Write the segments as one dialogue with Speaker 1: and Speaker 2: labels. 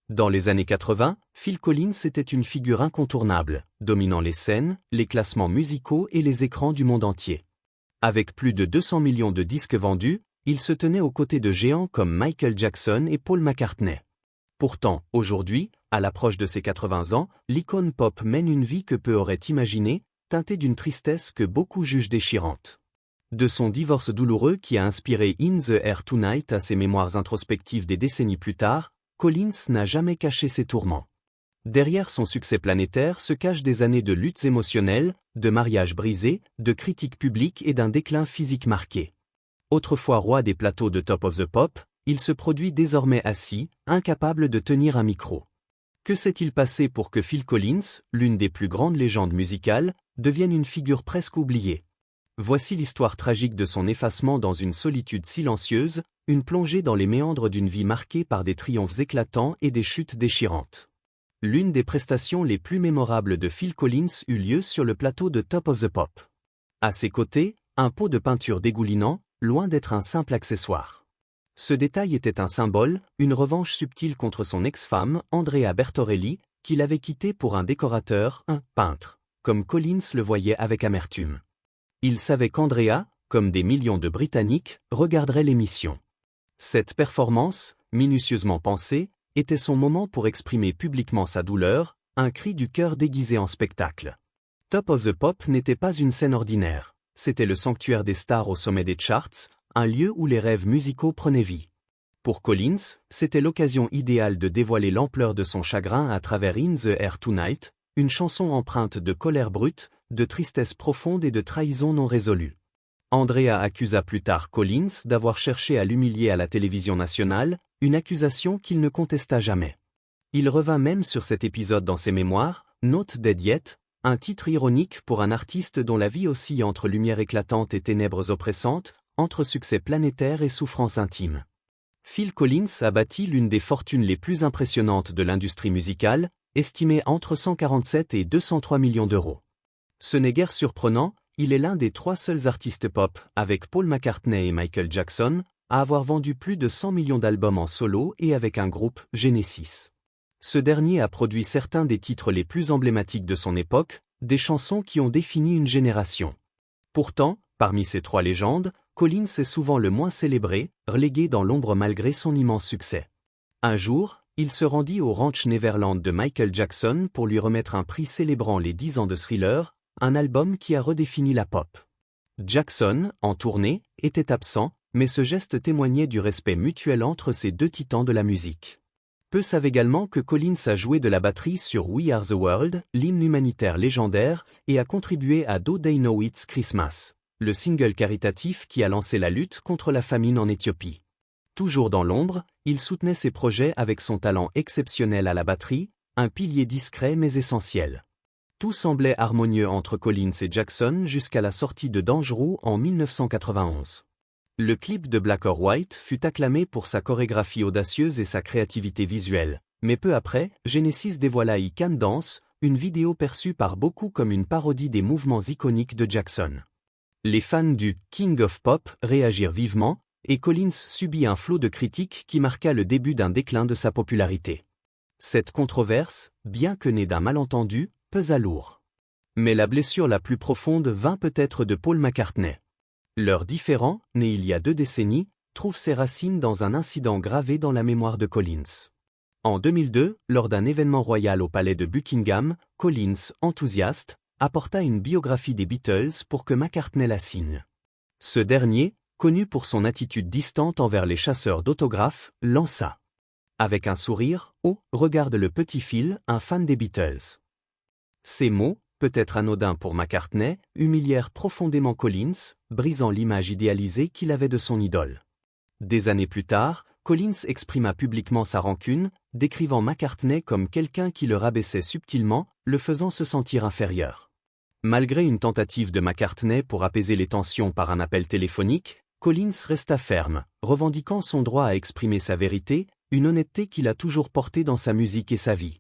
Speaker 1: Dans les années 80, Phil Collins était une figure incontournable, dominant les scènes, les classements musicaux et les écrans du monde entier. Avec plus de 200 millions de disques vendus, il se tenait aux côtés de géants comme Michael Jackson et Paul McCartney. Pourtant, aujourd'hui, à l'approche de ses 80 ans, l'icône pop mène une vie que peu auraient imaginée, teintée d'une tristesse que beaucoup jugent déchirante. De son divorce douloureux qui a inspiré In the Air Tonight à ses mémoires introspectives des décennies plus tard, Collins n'a jamais caché ses tourments. Derrière son succès planétaire se cachent des années de luttes émotionnelles, de mariages brisés, de critiques publiques et d'un déclin physique marqué. Autrefois roi des plateaux de Top of the Pop, il se produit désormais assis, incapable de tenir un micro. Que s'est-il passé pour que Phil Collins, l'une des plus grandes légendes musicales, devienne une figure presque oubliée? Voici l'histoire tragique de son effacement dans une solitude silencieuse, une plongée dans les méandres d'une vie marquée par des triomphes éclatants et des chutes déchirantes. L'une des prestations les plus mémorables de Phil Collins eut lieu sur le plateau de Top of the Pop. À ses côtés, un pot de peinture dégoulinant, loin d'être un simple accessoire. Ce détail était un symbole, une revanche subtile contre son ex-femme, Andrea Bertorelli, qui l'avait quitté pour un décorateur, un peintre, comme Collins le voyait avec amertume. Il savait qu'Andrea, comme des millions de Britanniques, regarderait l'émission. Cette performance, minutieusement pensée, était son moment pour exprimer publiquement sa douleur, un cri du cœur déguisé en spectacle. Top of the Pop n'était pas une scène ordinaire, c'était le sanctuaire des stars au sommet des charts, un lieu où les rêves musicaux prenaient vie. Pour Collins, c'était l'occasion idéale de dévoiler l'ampleur de son chagrin à travers In the Air Tonight, une chanson empreinte de colère brute, de tristesse profonde et de trahison non résolue. Andrea accusa plus tard Collins d'avoir cherché à l'humilier à la télévision nationale, une accusation qu'il ne contesta jamais. Il revint même sur cet épisode dans ses mémoires, Not Dead Yet, un titre ironique pour un artiste dont la vie oscille entre lumière éclatante et ténèbres oppressantes, entre succès planétaire et souffrance intime. Phil Collins a bâti l'une des fortunes les plus impressionnantes de l'industrie musicale, estimée entre 147 et 203 millions d'euros. Ce n'est guère surprenant, il est l'un des 3 seuls artistes pop, avec Paul McCartney et Michael Jackson, à avoir vendu plus de 100 millions d'albums en solo et avec un groupe, Genesis. Ce dernier a produit certains des titres les plus emblématiques de son époque, des chansons qui ont défini une génération. Pourtant, parmi ces 3 légendes, Collins est souvent le moins célébré, relégué dans l'ombre malgré son immense succès. Un jour, il se rendit au Ranch Neverland de Michael Jackson pour lui remettre un prix célébrant les 10 ans de Thriller, un album qui a redéfini la pop. Jackson, en tournée, était absent, mais ce geste témoignait du respect mutuel entre ces 2 titans de la musique. Peu savent également que Collins a joué de la batterie sur We Are the World, l'hymne humanitaire légendaire, et a contribué à Do They Know It's Christmas, le single caritatif qui a lancé la lutte contre la famine en Éthiopie. Toujours dans l'ombre, il soutenait ses projets avec son talent exceptionnel à la batterie, un pilier discret mais essentiel. Tout semblait harmonieux entre Collins et Jackson jusqu'à la sortie de Dangerous en 1991. Le clip de Black or White fut acclamé pour sa chorégraphie audacieuse et sa créativité visuelle, mais peu après, Genesis dévoila I Can Dance, une vidéo perçue par beaucoup comme une parodie des mouvements iconiques de Jackson. Les fans du « King of Pop » réagirent vivement, et Collins subit un flot de critiques qui marqua le début d'un déclin de sa popularité. Cette controverse, bien que née d'un malentendu, pesa lourd. Mais la blessure la plus profonde vint peut-être de Paul McCartney. Leur différend, né il y a 2 décennies, trouve ses racines dans un incident gravé dans la mémoire de Collins. En 2002, lors d'un événement royal au palais de Buckingham, Collins, enthousiaste, apporta une biographie des Beatles pour que McCartney la signe. Ce dernier, connu pour son attitude distante envers les chasseurs d'autographes, lança. Avec un sourire, « Oh, regarde le petit Phil, un fan des Beatles ». Ces mots, peut-être anodins pour McCartney, humilièrent profondément Collins, brisant l'image idéalisée qu'il avait de son idole. Des années plus tard, Collins exprima publiquement sa rancune, décrivant McCartney comme quelqu'un qui le rabaissait subtilement, le faisant se sentir inférieur. Malgré une tentative de McCartney pour apaiser les tensions par un appel téléphonique, Collins resta ferme, revendiquant son droit à exprimer sa vérité, une honnêteté qu'il a toujours portée dans sa musique et sa vie.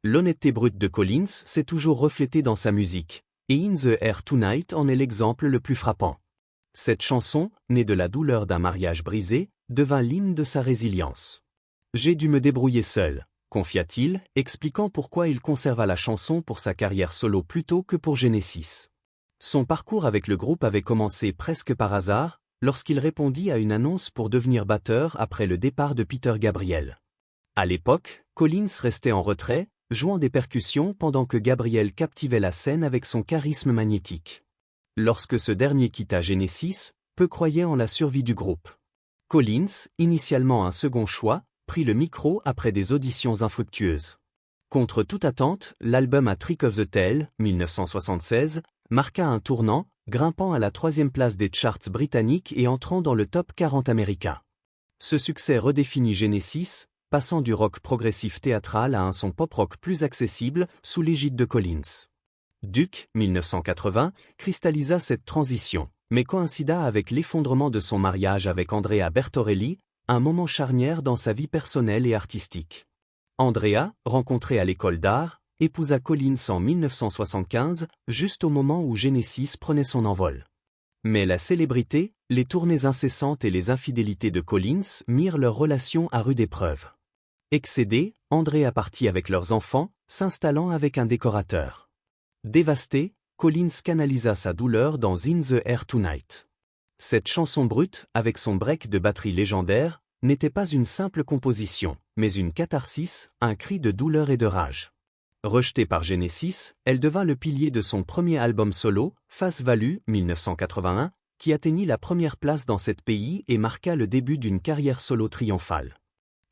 Speaker 1: L'honnêteté brute de Collins s'est toujours reflétée dans sa musique, et In the Air Tonight en est l'exemple le plus frappant. Cette chanson, née de la douleur d'un mariage brisé, devint l'hymne de sa résilience. « J'ai dû me débrouiller seul », confia-t-il, expliquant pourquoi il conserva la chanson pour sa carrière solo plutôt que pour Genesis. Son parcours avec le groupe avait commencé presque par hasard, lorsqu'il répondit à une annonce pour devenir batteur après le départ de Peter Gabriel. À l'époque, Collins restait en retrait, jouant des percussions pendant que Gabriel captivait la scène avec son charisme magnétique. Lorsque ce dernier quitta Genesis, peu croyaient en la survie du groupe. Collins, initialement un second choix, prit le micro après des auditions infructueuses. Contre toute attente, l'album A Trick of the Tail, 1976, marqua un tournant, grimpant à la 3e place des charts britanniques et entrant dans le top 40 américain. Ce succès redéfinit Genesis, passant du rock progressif théâtral à un son pop-rock plus accessible sous l'égide de Collins. Duke, 1980, cristallisa cette transition, mais coïncida avec l'effondrement de son mariage avec Andrea Bertorelli, un moment charnière dans sa vie personnelle et artistique. Andrea, rencontrée à l'école d'art, épousa Collins en 1975, juste au moment où Genesis prenait son envol. Mais la célébrité, les tournées incessantes et les infidélités de Collins mirent leur relation à rude épreuve. Excédée, Andrea partit avec leurs enfants, s'installant avec un décorateur. Dévasté, Collins canalisa sa douleur dans In the Air Tonight. Cette chanson brute, avec son break de batterie légendaire, n'était pas une simple composition, mais une catharsis, un cri de douleur et de rage. Rejetée par Genesis, elle devint le pilier de son premier album solo, Face Value, 1981, qui atteignit la 1re place dans 7 pays et marqua le début d'une carrière solo triomphale.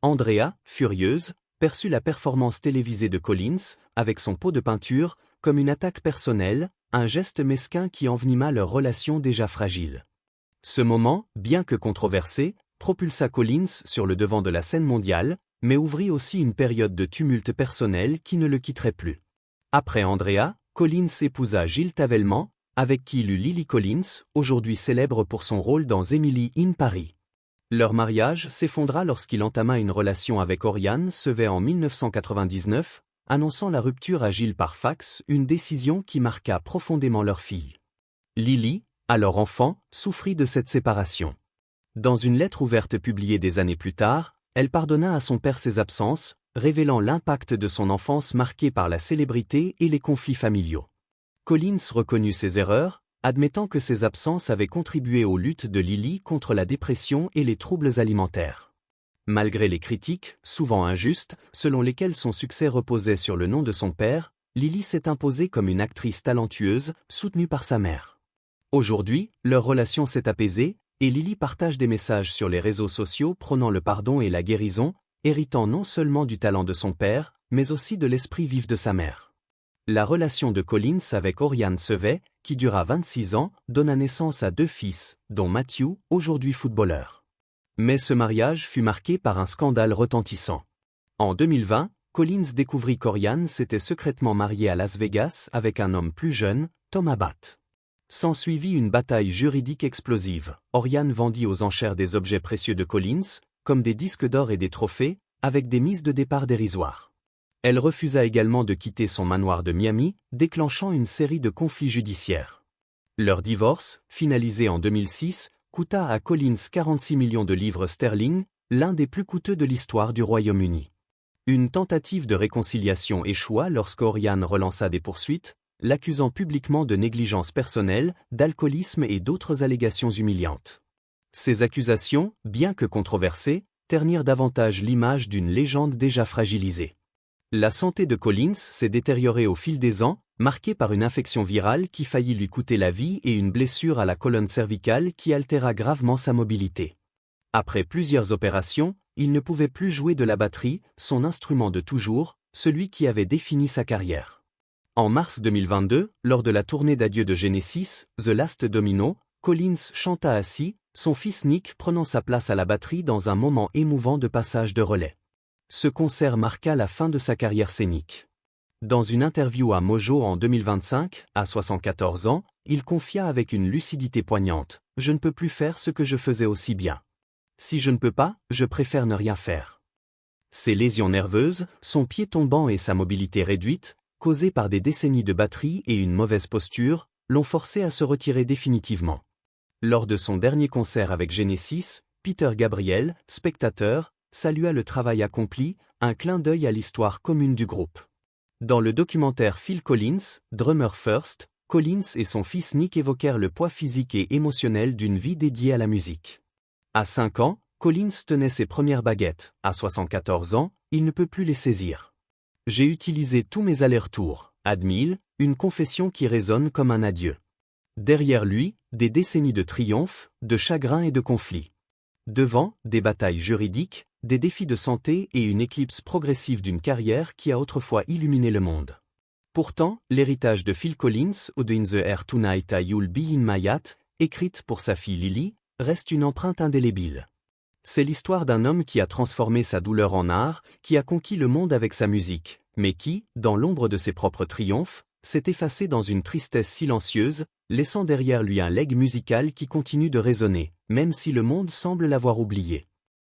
Speaker 1: Andrea, furieuse, perçut la performance télévisée de Collins, avec son pot de peinture, comme une attaque personnelle, un geste mesquin qui envenima leur relation déjà fragile. Ce moment, bien que controversé, propulsa Collins sur le devant de la scène mondiale, mais ouvrit aussi une période de tumulte personnel qui ne le quitterait plus. Après Andrea, Collins épousa Gilles Tavelman, avec qui il eut Lily Collins, aujourd'hui célèbre pour son rôle dans Emily in Paris. Leur mariage s'effondra lorsqu'il entama une relation avec Oriane Sevet en 1999, annonçant la rupture à Gilles par fax, une décision qui marqua profondément leur fille. Lily, alors enfant, souffrit de cette séparation. Dans une lettre ouverte publiée des années plus tard, elle pardonna à son père ses absences, révélant l'impact de son enfance marquée par la célébrité et les conflits familiaux. Collins reconnut ses erreurs, admettant que ses absences avaient contribué aux luttes de Lily contre la dépression et les troubles alimentaires. Malgré les critiques, souvent injustes, selon lesquelles son succès reposait sur le nom de son père, Lily s'est imposée comme une actrice talentueuse, soutenue par sa mère. Aujourd'hui, leur relation s'est apaisée, et Lily partage des messages sur les réseaux sociaux prônant le pardon et la guérison, héritant non seulement du talent de son père, mais aussi de l'esprit vif de sa mère. La relation de Collins avec Oriane Sevet, qui dura 26 ans, donna naissance à 2 fils, dont Matthew, aujourd'hui footballeur. Mais ce mariage fut marqué par un scandale retentissant. En 2020, Collins découvrit qu'Oriane s'était secrètement mariée à Las Vegas avec un homme plus jeune, Tom Abbott. S'ensuivit une bataille juridique explosive. Oriane vendit aux enchères des objets précieux de Collins, comme des disques d'or et des trophées, avec des mises de départ dérisoires. Elle refusa également de quitter son manoir de Miami, déclenchant une série de conflits judiciaires. Leur divorce, finalisé en 2006, coûta à Collins 46 millions de livres sterling, l'un des plus coûteux de l'histoire du Royaume-Uni. Une tentative de réconciliation échoua lorsqu'Oriane relança des poursuites, l'accusant publiquement de négligence personnelle, d'alcoolisme et d'autres allégations humiliantes. Ces accusations, bien que controversées, ternirent davantage l'image d'une légende déjà fragilisée. La santé de Collins s'est détériorée au fil des ans, marquée par une infection virale qui faillit lui coûter la vie et une blessure à la colonne cervicale qui altéra gravement sa mobilité. Après plusieurs opérations, il ne pouvait plus jouer de la batterie, son instrument de toujours, celui qui avait défini sa carrière. En mars 2022, lors de la tournée d'adieu de Genesis, The Last Domino, Collins chanta assis, son fils Nick prenant sa place à la batterie dans un moment émouvant de passage de relais. Ce concert marqua la fin de sa carrière scénique. Dans une interview à Mojo en 2025, à 74 ans, il confia avec une lucidité poignante : « Je ne peux plus faire ce que je faisais aussi bien. Si je ne peux pas, je préfère ne rien faire. » Ses lésions nerveuses, son pied tombant et sa mobilité réduite, causées par des décennies de batterie et une mauvaise posture, l'ont forcé à se retirer définitivement. Lors de son dernier concert avec Genesis, Peter Gabriel, spectateur, salua le travail accompli, un clin d'œil à l'histoire commune du groupe. Dans le documentaire Phil Collins, Drummer First, Collins et son fils Nick évoquèrent le poids physique et émotionnel d'une vie dédiée à la musique. À 5 ans, Collins tenait ses premières baguettes. À 74 ans, il ne peut plus les saisir. J'ai utilisé tous mes allers-retours, admit-il, une confession qui résonne comme un adieu. Derrière lui, des décennies de triomphes, de chagrins et de conflits. Devant, des batailles juridiques, des défis de santé et une éclipse progressive d'une carrière qui a autrefois illuminé le monde. Pourtant, l'héritage de Phil Collins, Ode in the Air Tonight You'll Be in My Yacht, écrite pour sa fille Lily, reste une empreinte indélébile. C'est l'histoire d'un homme qui a transformé sa douleur en art, qui a conquis le monde avec sa musique, mais qui, dans l'ombre de ses propres triomphes, s'est effacé dans une tristesse silencieuse, laissant derrière lui un legs musical qui continue de résonner, même si le monde semble l'avoir oublié.